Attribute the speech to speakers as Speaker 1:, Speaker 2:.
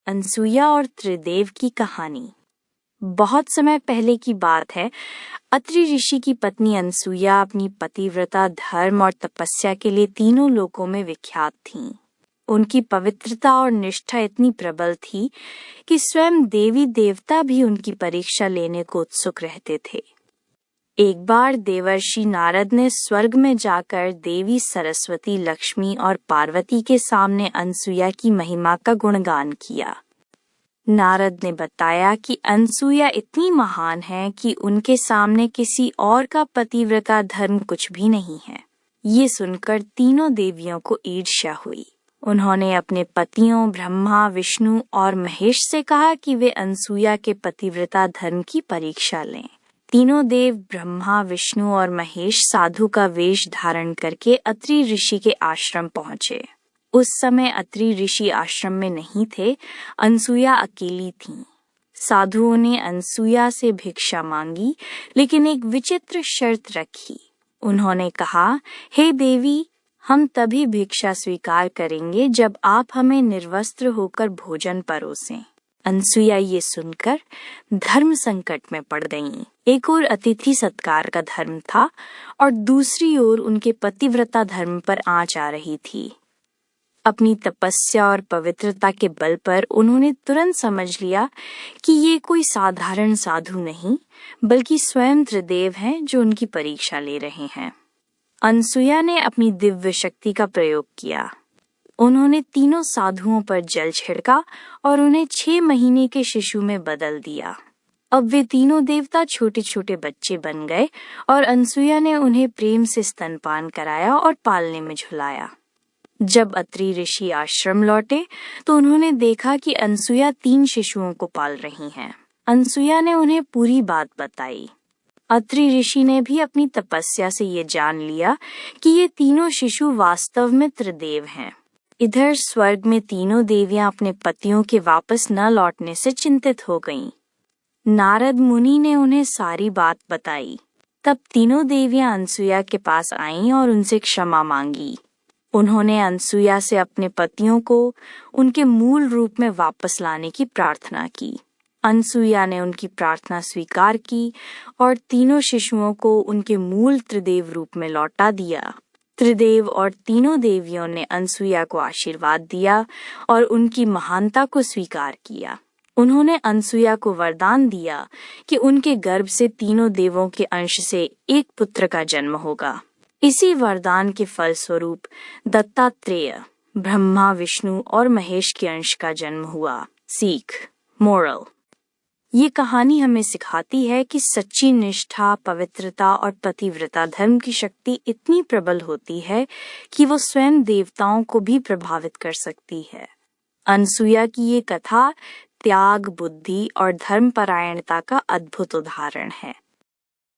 Speaker 1: अनसुया और त्रिदेव की कहानी। बहुत समय पहले की बात है। अत्रि ऋषि की पत्नी अनसुया अपनी पतिव्रता, धर्म और तपस्या के लिए तीनों लोकों में विख्यात थीं। उनकी पवित्रता और निष्ठा इतनी प्रबल थी कि स्वयं देवी देवता भी उनकी परीक्षा लेने को उत्सुक रहते थे। एक बार देवर्षि नारद ने स्वर्ग में जाकर देवी सरस्वती, लक्ष्मी और पार्वती के सामने अनसुया की महिमा का गुणगान किया। नारद ने बताया कि अनसुया इतनी महान है कि उनके सामने किसी और का पतिव्रता धर्म कुछ भी नहीं है। ये सुनकर तीनों देवियों को ईर्ष्या हुई। उन्होंने अपने पतियों ब्रह्मा, विष्णु और महेश से कहा कि वे अनसुया के पतिव्रता धर्म की परीक्षा लें। तीनों देव ब्रह्मा, विष्णु और महेश साधु का वेश धारण करके अत्रि ऋषि के आश्रम पहुंचे। उस समय अत्रि ऋषि आश्रम में नहीं थे, अनसुया अकेली थीं। साधुओं ने अनसुया से भिक्षा मांगी, लेकिन एक विचित्र शर्त रखी। उन्होंने कहा, हे देवी, हम तभी भिक्षा स्वीकार करेंगे जब आप हमें निर्वस्त्र होकर भोजन परोसें। अनसुया ये सुनकर धर्म संकट में पड़ गईं। एक ओर अतिथि सत्कार का धर्म था और दूसरी ओर उनके पतिव्रता धर्म पर आंच आ रही थी। अपनी तपस्या और पवित्रता के बल पर उन्होंने तुरंत समझ लिया कि ये कोई साधारण साधु नहीं, बल्कि स्वयं त्रिदेव हैं जो उनकी परीक्षा ले रहे हैं। अनसुया ने अपनी दिव्य शक्ति का प्रयोग किया। उन्होंने तीनों साधुओं पर जल छिड़का और उन्हें 6 महीने के शिशु में बदल दिया। अब वे तीनों देवता छोटे छोटे बच्चे बन गए और अनसुया ने उन्हें प्रेम से स्तनपान कराया और पालने में झुलाया। जब अत्रि ऋषि आश्रम लौटे तो उन्होंने देखा कि अनसुया 3 शिशुओं को पाल रही हैं। अनसुया ने उन्हें पूरी बात बताई। अत्रि ऋषि ने भी अपनी तपस्या से ये जान लिया कि ये तीनों शिशु वास्तव में त्रिदेव हैं। इधर स्वर्ग में तीनों देवियां अपने पतियों के वापस न लौटने से चिंतित हो गईं। नारद मुनि ने उन्हें सारी बात बताई। तब तीनों देवियां अनसुया के पास आईं और उनसे क्षमा मांगी। उन्होंने अनसुया से अपने पतियों को उनके मूल रूप में वापस लाने की प्रार्थना की। अनसुया ने उनकी प्रार्थना स्वीकार की और तीनों शिशुओं को उनके मूल त्रिदेव रूप में लौटा दिया। त्रिदेव और तीनों देवियों ने अनसुया को आशीर्वाद दिया और उनकी महानता को स्वीकार किया। उन्होंने अनसुया को वरदान दिया कि उनके गर्भ से तीनों देवों के अंश से एक पुत्र का जन्म होगा। इसी वरदान के फलस्वरूप दत्तात्रेय, ब्रह्मा, विष्णु और महेश के अंश का जन्म हुआ। सीख, मोरल। ये कहानी हमें सिखाती है कि सच्ची निष्ठा, पवित्रता और पतिव्रता धर्म की शक्ति इतनी प्रबल होती है कि वो स्वयं देवताओं को भी प्रभावित कर सकती है। अनसुया की ये कथा त्याग, बुद्धि और धर्मपरायणता का अद्भुत उदाहरण है।